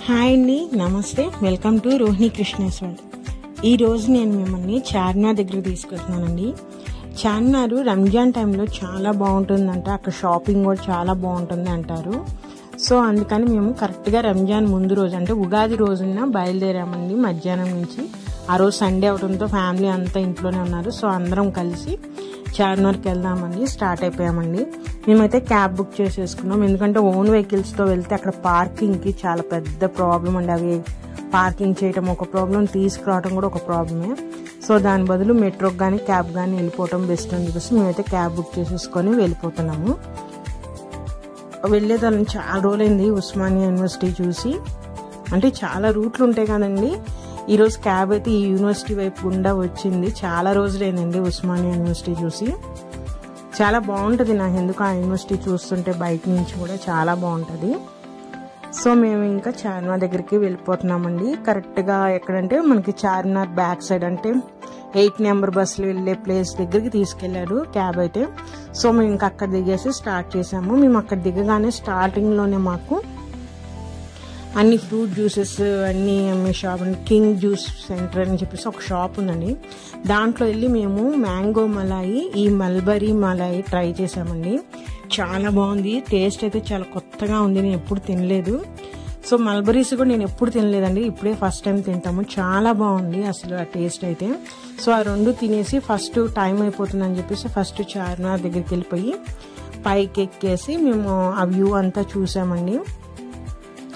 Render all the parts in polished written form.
Hi అండి, నమస్తే. Welcome to Rohini Krishna's world. ఈరోజు నేను మిమ్మల్ని చార్మినార్ దగ్గరికి తీసుకెళ్తున్నానండి. చార్మినార్ రంజాన్ టైంలో చాలా బాగుంటుందంట, అక్కడ షాపింగ్ కూడా చాలా బాగుంటుంది అంటారు. సో అందుకని మేము కరెక్ట్గా రంజాన్ ముందు రోజు అంటే ఉగాది రోజున బయలుదేరామండి మధ్యాహ్నం నుంచి. ఆ రోజు సండే అవడంతో ఫ్యామిలీ అంతా ఇంట్లోనే ఉన్నారు. సో అందరం కలిసి చార్మినార్కి వెళ్దామని స్టార్ట్ అయిపోయామండి. మేమైతే క్యాబ్ బుక్ చేసేసుకున్నాం, ఎందుకంటే ఓన్ వెహికల్స్తో వెళ్తే అక్కడ పార్కింగ్కి చాలా పెద్ద ప్రాబ్లం అండి. అవి పార్కింగ్ చేయటం ఒక ప్రాబ్లం, తీసుకురావడం కూడా ఒక ప్రాబ్లమే. సో దాని బదులు మెట్రోకి కానీ క్యాబ్ కానీ వెళ్ళిపోవటం బెస్ట్ అని చెప్పేసి మేమైతే క్యాబ్ బుక్ చేసేసుకొని వెళ్ళిపోతున్నాము. వెళ్ళేదాన్ని చాలా రోజులైంది ఉస్మానియా యూనివర్సిటీ చూసి. అంటే చాలా రూట్లు ఉంటాయి కదండి. ఈరోజు క్యాబ్ అయితే ఈ యూనివర్సిటీ వైపు గుండా వచ్చింది. చాలా రోజులైందండి ఉస్మానియా యూనివర్సిటీ చూసి. చాలా బాగుంటుంది, నాకు ఎందుకు ఆ యూనివర్సిటీ చూస్తుంటే బయట నుంచి కూడా చాలా బాగుంటుంది. సో మేము ఇంకా చార్మినార్ దగ్గరికి వెళ్ళిపోతున్నామండి. కరెక్ట్గా ఎక్కడంటే మనకి చార్మినార్ బ్యాక్ సైడ్ అంటే 8 నెంబర్ బస్సులు వెళ్ళే ప్లేస్ దగ్గరికి తీసుకెళ్లారు క్యాబ్ అయితే. సో మేము ఇంకా అక్కడ దిగేసి స్టార్ట్ చేసాము. మేము అక్కడ దిగగానే స్టార్టింగ్లోనే మాకు అన్ని ఫ్రూట్ జ్యూసెస్ అన్నీ అమ్మే షాప్ అండి, కింగ్ జ్యూస్ సెంటర్ అని చెప్పేసి ఒక షాప్ ఉందండి. దాంట్లో వెళ్ళి మేము మ్యాంగో మలాయి, ఈ మల్బరీ మలాయి ట్రై చేసామండి. చాలా బాగుంది, టేస్ట్ అయితే చాలా కొత్తగా ఉంది, నేను ఎప్పుడు తినలేదు. సో మల్బరీస్ కూడా నేను ఎప్పుడు తినలేదండి, ఇప్పుడే ఫస్ట్ టైం తింటాము. చాలా బాగుంది అసలు ఆ టేస్ట్ అయితే. సో ఆ రెండు తినేసి ఫస్ట్ టైం అయిపోతుందని చెప్పేసి ఫస్ట్ చార్మినార్ దగ్గరికి వెళ్ళిపోయి పైకి ఎక్కేసి మేము ఆ వ్యూ అంతా చూసామండి.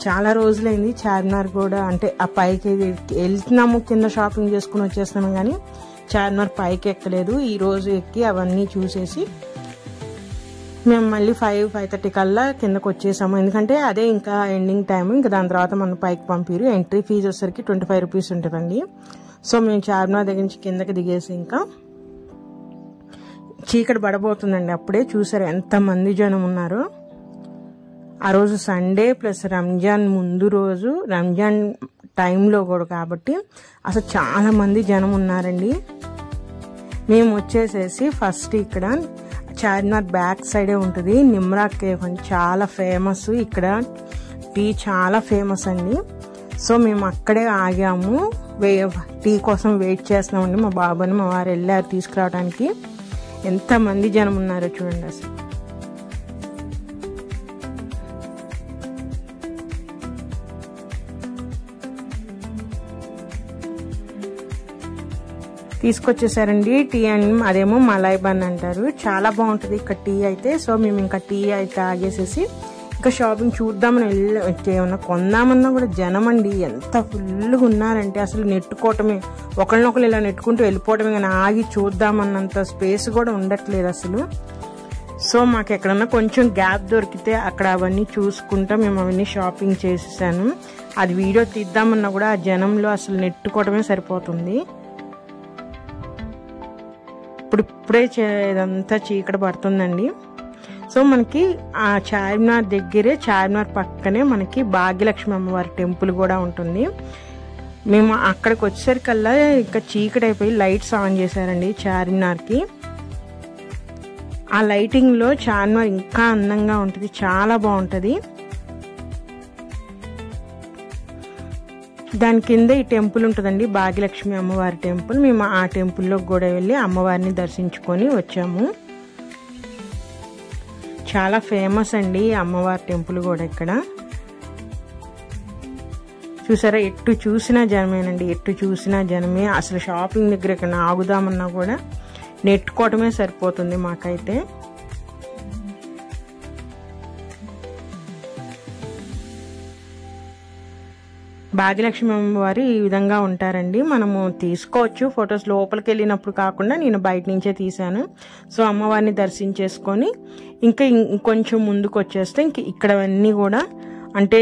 చాలా రోజులైంది చార్మినార్ కూడా, అంటే ఆ పైకి వెళ్తున్నాము, కింద షాపింగ్ చేసుకుని వచ్చేస్తున్నాము, కానీ చార్మినార్ పైకి ఎక్కలేదు. ఈ రోజు ఎక్కి అవన్నీ చూసేసి మేము మళ్ళీ 5:30 కల్లా కిందకు వచ్చేసాము. ఎందుకంటే అదే ఇంకా ఎండింగ్ టైం, ఇంకా దాని తర్వాత మనం పైకి పంపిరు. ఎంట్రీ ఫీజు వచ్చేసరికి 25 రూపీస్ ఉంటుందండి. సో మేము చార్మినార్ దగ్గర నుంచి కిందకి దిగేసి ఇంకా చీకటి పడబోతుందండి. అప్పుడే చూసారు ఎంతమంది జనం ఉన్నారో. ఆ రోజు సండే ప్లస్ రంజాన్ ముందు రోజు, రంజాన్ టైంలో కూడా కాబట్టి అసలు చాలా మంది జనం ఉన్నారండి. మేము వచ్చేసేసి ఫస్ట్ ఇక్కడ చార్మినార్ బ్యాక్ సైడే ఉంటుంది నిమ్రా కేఫ్ అని, చాలా ఫేమస్. ఇక్కడ టీ చాలా ఫేమస్ అండి. సో మేము అక్కడే ఆగాము, టీ కోసం వెయిట్ చేస్తున్నామండి. మా బాబాని మా వారు వెళ్ళారు తీసుకురావడానికి. ఎంతమంది జనం ఉన్నారో చూడండి అసలు. తీసుకొచ్చేసారండి టీ అని, అదేమో మలాయ్ బన్ అంటారు. చాలా బాగుంటుంది ఇక్కడ టీ అయితే. సో మేము ఇంకా టీ అయితే ఆగేసేసి ఇంకా షాపింగ్ చూద్దామని ఏమన్నా కొందామన్నా కూడా జనం అండి ఎంత ఫుల్గా ఉన్నారంటే అసలు నెట్టుకోవటమే, ఒకళ్ళనొకళ్ళు ఇలా నెట్టుకుంటూ వెళ్ళిపోవటమే, కానీ ఆగి చూద్దామన్నంత స్పేస్ కూడా ఉండట్లేదు అసలు. సో మాకు ఎక్కడన్నా కొంచెం గ్యాప్ దొరికితే అక్కడ అవన్నీ చూసుకుంటా మేము అవన్నీ షాపింగ్ చేసేసాను. అది వీడియో తీద్దామన్నా కూడా ఆ జనంలో అసలు నెట్టుకోవటమే సరిపోతుంది. ఇప్పుడే ఇదంతా చీకటి పడుతుందండి. సో మనకి ఆ చార్మినార్ దగ్గరే, చార్మినార్ పక్కనే మనకి భాగ్యలక్ష్మి అమ్మవారి టెంపుల్ కూడా ఉంటుంది. మేము అక్కడికి వచ్చేసరికల్లా ఇంకా చీకటి అయిపోయి లైట్స్ ఆన్ చేశారండి చార్మినార్కి. ఆ లైటింగ్లో చార్మినార్ ఇంకా అందంగా ఉంటుంది, చాలా బాగుంటుంది. దాని కింద ఈ టెంపుల్ ఉంటుందండి, భాగ్యలక్ష్మి అమ్మవారి టెంపుల్. మేము ఆ టెంపుల్లోకి కూడా వెళ్ళి అమ్మవారిని దర్శించుకొని వచ్చాము. చాలా ఫేమస్ అండి అమ్మవారి టెంపుల్ కూడా ఇక్కడ. చూసారా, ఎటు చూసినా జనమేనండి, ఎటు చూసినా జనమే. అసలు షాపింగ్ దగ్గర ఇక్కడ ఆగుదామన్నా కూడా నెట్టుకోవటమే సరిపోతుంది మాకైతే. భాగ్యలక్ష్మి అమ్మవారు ఈ విధంగా ఉంటారండి. మనము తీసుకోవచ్చు ఫొటోస్, లోపలికి వెళ్ళినప్పుడు కాకుండా నేను బయట నుంచే తీసాను. సో అమ్మవారిని దర్శించేసుకొని ఇంకా ఇంకొంచెం ముందుకు వచ్చేస్తే ఇంక ఇక్కడవన్నీ కూడా అంటే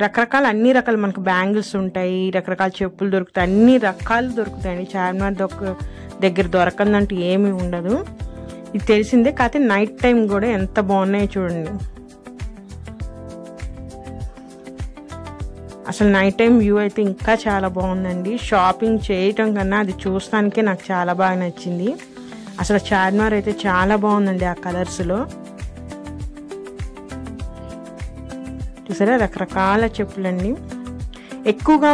రకరకాల అన్ని రకాలు మనకు బ్యాంగిల్స్ ఉంటాయి, రకరకాల చెప్పులు దొరుకుతాయి, అన్ని రకాలు దొరుకుతాయండి. చార్మినార్ దగ్గర దొరకందంటూ ఏమీ ఉండదు, ఇది తెలిసిందే. కాకపోతే నైట్ టైం కూడా ఎంత బాగున్నాయో చూడండి. అసలు నైట్ టైం వ్యూ అయితే ఇంకా చాలా బాగుందండి. షాపింగ్ చేయటం కన్నా అది చూస్తానికే నాకు చాలా బాగా నచ్చింది. అసలు చార్మినార్ అయితే చాలా బాగుందండి ఆ కలర్స్లో. చూసారా రకరకాల చెప్పులండి. ఎక్కువగా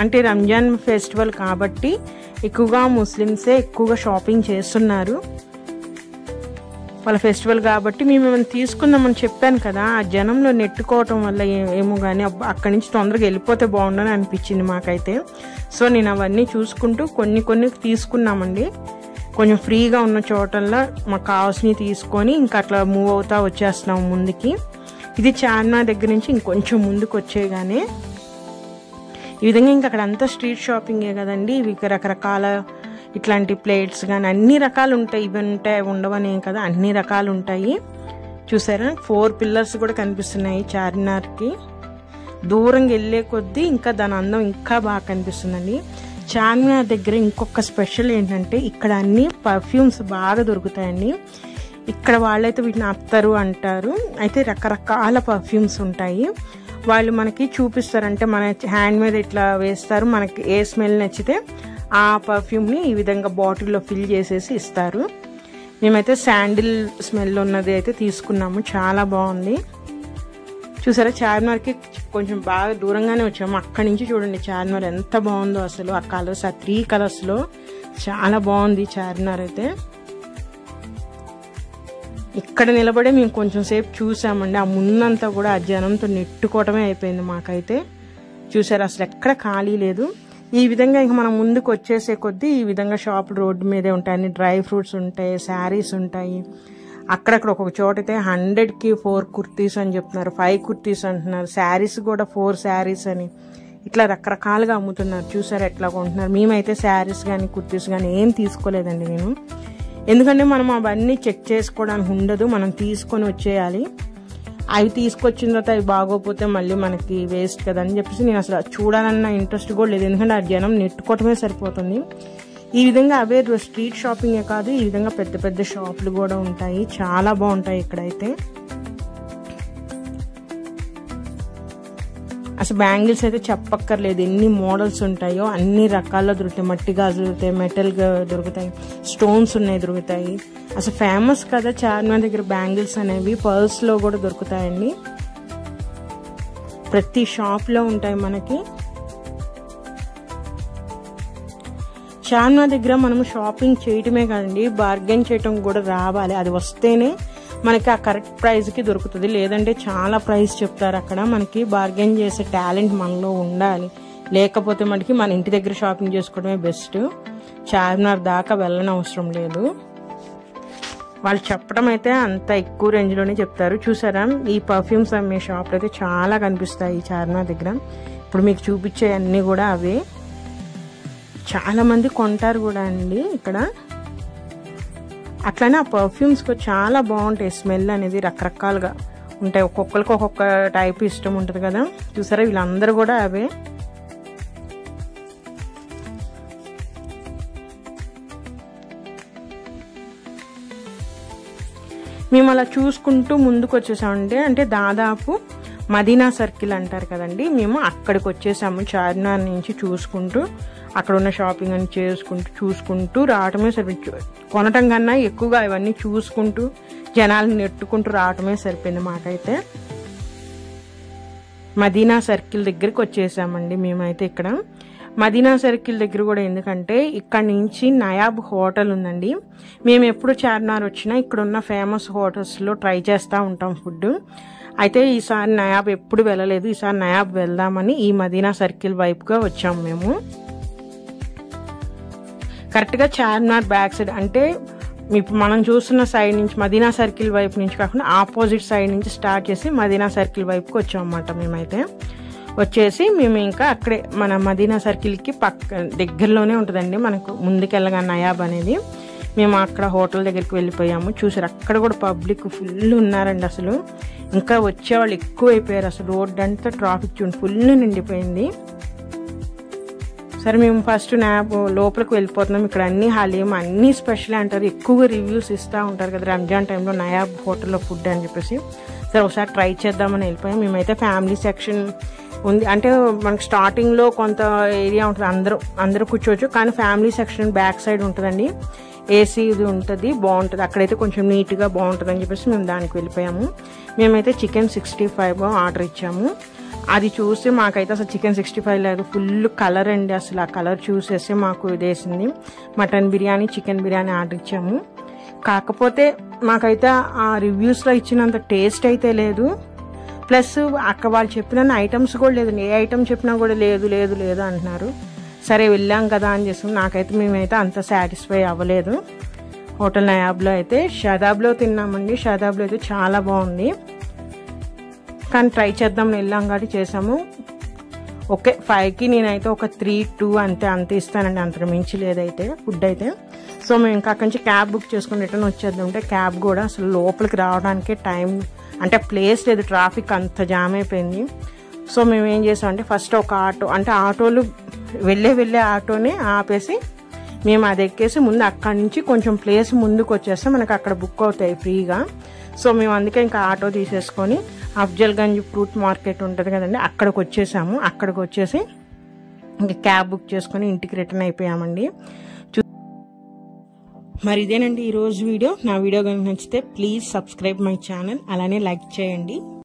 అంటే రంజాన్ ఫెస్టివల్ కాబట్టి ఎక్కువగా ముస్లిమ్సే ఎక్కువగా షాపింగ్ చేస్తున్నారు. వాళ్ళ ఫెస్టివల్ కాబట్టి మేము ఏమైనా తీసుకుందామని చెప్పాను కదా, ఆ జనంలో నెట్టుకోవటం వల్ల ఏమో కానీ అక్కడి నుంచి తొందరగా వెళ్ళిపోతే బాగుండని అనిపించింది మాకైతే. సో నేను అవన్నీ చూసుకుంటూ కొన్ని తీసుకున్నామండి. కొంచెం ఫ్రీగా ఉన్న చోటల్లో మాకు కావాల్సినవి తీసుకొని ఇంకా అట్లా మూవ్ అవుతా వచ్చేస్తున్నాము ముందుకి. ఇది చార్మినార్ దగ్గర నుంచి ఇంకొంచెం ముందుకు వచ్చేగానే ఈ విధంగా ఇంకా అక్కడ అంతా స్ట్రీట్ షాపింగే కదండి. ఇవి రకరకాల ఇట్లాంటి ప్లేట్స్ కానీ అన్ని రకాలు ఉంటాయి. ఇవి ఉంటాయి ఉండవనే కదా, అన్ని రకాలు ఉంటాయి. చూసారా 4 పిల్లర్స్ కూడా కనిపిస్తున్నాయి చార్మినార్కి. దూరంగా వెళ్ళే కొద్దీ ఇంకా దాని అందం ఇంకా బాగా కనిపిస్తుందండి. చార్మినార్ దగ్గర ఇంకొక స్పెషల్ ఏంటంటే ఇక్కడ అన్ని పర్ఫ్యూమ్స్ బాగా దొరుకుతాయండి. ఇక్కడ వాళ్ళైతే వీటిని అత్తరు అంటారు. అయితే రకరకాల పర్ఫ్యూమ్స్ ఉంటాయి. వాళ్ళు మనకి చూపిస్తారంటే మన హ్యాండ్ మీద ఇట్లా వేస్తారు. మనకి ఏ స్మెల్ నచ్చితే ఆ పర్ఫ్యూమ్ని ఈ విధంగా బాటిల్లో ఫిల్ చేసేసి ఇస్తారు. మేమైతే శాండిల్ స్మెల్ ఉన్నది అయితే తీసుకున్నాము. చాలా బాగుంది. చూసారా చార్మినార్కి కొంచెం బాగా దూరంగానే వచ్చాము. అక్కడి నుంచి చూడండి చార్మినార్ ఎంత బాగుందో అసలు. ఆ కలర్స్, ఆ 3 కలర్స్లో చాలా బాగుంది చార్మినార్ అయితే. ఇక్కడ నిలబడే మేము కొంచెం సేపు చూసామండి. ఆ ముందంతా కూడా ఆ జనంతో నెట్టుకోవటమే అయిపోయింది మాకైతే. చూసారు అసలు ఎక్కడ ఖాళీ లేదు. ఈ విధంగా ఇంక మనం ముందుకు వచ్చేసే కొద్దీ ఈ విధంగా షాపులు రోడ్డు మీదే ఉంటాయి. అన్ని డ్రై ఫ్రూట్స్ ఉంటాయి, శారీస్ ఉంటాయి. అక్కడక్కడ ఒక్కొక్క చోట అయితే 100కి 4 కుర్తీస్ అని చెప్తున్నారు, 5 కుర్తీస్ అంటున్నారు. శారీస్ కూడా 4 శారీస్ అని ఇట్లా రకరకాలుగా అమ్ముతున్నారు. చూసారు ఎట్లా కొంటున్నారు. మేమైతే శారీస్ కానీ కుర్తీస్ కానీ ఏం తీసుకోలేదండి నేను. ఎందుకంటే మనం అవన్నీ చెక్ చేసుకోవడానికి ఉండదు, మనం తీసుకొని వచ్చేయాలి. అవి తీసుకొచ్చిన తర్వాత అవి బాగోపోతే మళ్ళీ మనకి వేస్ట్ కదా అని చెప్పేసి నేను అసలు చూడాలన్న ఇంట్రెస్ట్ కూడా లేదు. ఎందుకంటే ఆ జనం నెట్టుకోవటమే సరిపోతుంది. ఈ విధంగా అవే స్ట్రీట్ షాపింగే కాదు, ఈ విధంగా పెద్ద పెద్ద షాపులు కూడా ఉంటాయి. చాలా బాగుంటాయి ఇక్కడైతే. అసలు బ్యాంగిల్స్ అయితే చెప్పక్కర్లేదు, ఎన్ని మోడల్స్ ఉంటాయో అన్ని రకాల్లో దొరుకుతాయి. మట్టి గాజులు దొరుకుతాయి, మెటల్ దొరుకుతాయి, స్టోన్స్ ఉన్నాయి దొరుకుతాయి. అసలు ఫేమస్ కదా చార్మినార్ దగ్గర బ్యాంగిల్స్ అనేవి. పర్ల్స్లో కూడా దొరుకుతాయండి. ప్రతి షాప్లో ఉంటాయి మనకి. చార్మినార్ దగ్గర మనం షాపింగ్ చేయటమే కాదండి, బార్గెన్ చేయటం కూడా రావాలి. అది వస్తేనే మనకి ఆ కరెక్ట్ ప్రైస్కి దొరుకుతుంది. లేదంటే చాలా ప్రైస్ చెప్తారు అక్కడ. మనకి బార్గెన్ చేసే టాలెంట్ మనలో ఉండాలి. లేకపోతే మనకి మన ఇంటి దగ్గర షాపింగ్ చేసుకోవడమే బెస్ట్. చార్మినార్ దాకా వెళ్ళని అవసరం లేదు. వాళ్ళు చెప్పడం అయితే అంత ఎక్కువ రేంజ్లోనే చెప్తారు. చూసారా ఈ పర్ఫ్యూమ్స్ అమ్మే షాప్లు అయితే చాలా కనిపిస్తాయి చార్మినార్ దగ్గర. ఇప్పుడు మీకు చూపించే అన్నీ కూడా అవే. చాలా మంది కొంటారు కూడా అండి ఇక్కడ. అట్లానే ఆ పర్ఫ్యూమ్స్ చాలా బాగుంటాయి. స్మెల్ అనేది రకరకాలుగా ఉంటాయి. ఒక్కొక్కరికి ఒక్కొక్క టైప్ ఇష్టం ఉంటుంది కదా. చూసారా వీళ్ళందరూ కూడా అవే. మేము అలా చూసుకుంటూ ముందుకు వచ్చేసామంటే అంటే దాదాపు మదీనా సర్కిల్ అంటారు కదండి, మేము అక్కడికి వచ్చేసాము. చార్మినార్ నుంచి చూసుకుంటూ అక్కడ ఉన్న షాపింగ్ అని చూసుకుంటూ రావటమే సరిపోయింది. కొనటం కన్నా ఎక్కువగా ఇవన్నీ చూసుకుంటూ జనాలను నెట్టుకుంటూ రావటమే సరిపోయింది మాకైతే. మదీనా సర్కిల్ దగ్గరికి వచ్చేసామండి మేమైతే. ఇక్కడ మదీనా సర్కిల్ దగ్గర కూడా ఎందుకంటే ఇక్కడ నుంచి నయాబ్ హోటల్ ఉందండి. మేము ఎప్పుడు చార్మినార్ వచ్చినా ఇక్కడ ఉన్న ఫేమస్ హోటల్స్లో ట్రై చేస్తూ ఉంటాం ఫుడ్. అయితే ఈసారి నయాబ్ ఎప్పుడు వెళ్ళలేదు, ఈసారి నయాబ్ వెళ్దామని ఈ మదీనా సర్కిల్ వైపుగా వచ్చాము మేము. కరెక్ట్గా చార్మినార్ బ్యాక్ సైడ్ అంటే ఇప్పుడు మనం చూస్తున్న సైడ్ నుంచి మదీనా సర్కిల్ వైపు నుంచి కాకుండా ఆపోజిట్ సైడ్ నుంచి స్టార్ట్ చేసి మదీనా సర్కిల్ వైపుకి వచ్చామన్నమాట. మేమైతే వచ్చేసి మేము ఇంకా అక్కడే మన మదీనా సర్కిల్కి దగ్గరలోనే ఉంటుందండి మనకు ముందుకెళ్ళగా నయాబ్ అనేది. మేము అక్కడ హోటల్ దగ్గరికి వెళ్ళిపోయాము. చూసారు అక్కడ కూడా పబ్లిక్ ఫుల్ ఉన్నారండి. అసలు ఇంకా వచ్చేవాళ్ళు ఎక్కువ అయిపోయారు. అసలు రోడ్ అంతా ట్రాఫిక్ చూడండి ఫుల్ నిండిపోయింది. సరే మేము ఫస్ట్ నయాబ్ లోపలికి వెళ్ళిపోతున్నాం. ఇక్కడ అన్ని హలీం అన్నీ స్పెషల్ అంటారు, ఎక్కువగా రివ్యూస్ ఇస్తూ ఉంటారు కదా రంజాన్ టైంలో నయాబ్ హోటల్లో ఫుడ్ అని చెప్పేసి. సరే ఒకసారి ట్రై చేద్దామని వెళ్ళిపోయాం. మేమైతే ఫ్యామిలీ సెక్షన్ ఉంది అంటే మనకు స్టార్టింగ్లో కొంత ఏరియా ఉంటుంది, అందరూ కూర్చోవచ్చు. కానీ ఫ్యామిలీ సెక్షన్ బ్యాక్ సైడ్ ఉంటుందండి, ఏసీ ఇది ఉంటుంది, బాగుంటుంది. అక్కడైతే కొంచెం నీట్గా బాగుంటుంది అని చెప్పేసి మేము దానికి వెళ్ళిపోయాము. మేమైతే చికెన్ 65 ఆర్డర్ ఇచ్చాము. అది చూసి మాకైతే అసలు చికెన్ 65 లేదు, ఫుల్ కలర్ అండి. అసలు ఆ కలర్ చూసేసి మాకు ఇదేసింది. Mutton biryani, chicken biryani order ఇచ్చాము. కాకపోతే మాకైతే ఆ రివ్యూస్లో ఇచ్చినంత టేస్ట్ అయితే లేదు. ప్లస్ అక్కడ వాళ్ళు చెప్పిన ఐటమ్స్ కూడా లేదు, ఏ ఐటమ్ చెప్పినా కూడా లేదు లేదు లేదు అంటున్నారు. సరే వెళ్ళాం కదా అని చేసాం. నాకైతే మేమైతే అంత సాటిస్ఫై అవ్వలేదు. హోటల్ నయాబ్లో అయితే షాదాబ్లో తిన్నామండి. షాదాబ్లో అయితే చాలా బాగుంది, కానీ ట్రై చేద్దాం వెళ్ళాం కాబట్టి చేసాము. ఓకే 5కి నేనైతే ఒక 3-2 అంతే ఇస్తానండి, అంత మించి లేదైతే ఫుడ్ అయితే. సో మేము ఇంకా అక్కడి నుంచి క్యాబ్ బుక్ చేసుకుని రిటర్న్ వచ్చేద్దామంటే క్యాబ్ కూడా అసలు లోపలికి రావడానికే టైం అంటే ప్లేస్ లేదు, ట్రాఫిక్ అంత జామ్ అయిపోయింది. సో మేము ఏం చేసామంటే ఫస్ట్ ఒక ఆటో అంటే ఆటోలు వెళ్ళే ఆటోనే ఆపేసి మేము అది ఎక్కేసి ముందు అక్కడి నుంచి కొంచెం ప్లేస్ ముందుకు వచ్చేస్తే మనకు అక్కడ బుక్ అవుతాయి ఫ్రీగా. సో మేము అందుకే ఇంకా ఆటో తీసేసుకొని అఫ్జల్గంజ్ ఫ్రూట్ మార్కెట్ ఉంటుంది కదండి, అక్కడికి వచ్చేసాము. అక్కడికి వచ్చేసి ఇంకా క్యాబ్ బుక్ చేసుకొని ఇంటికి రిటర్న్ అయిపోయామండి. మరి ఇదేనండి ఈరోజు వీడియో. నా వీడియో కనుక నచ్చితే ప్లీజ్ సబ్స్క్రైబ్ మై ఛానల్, అలానే లైక్ చేయండి.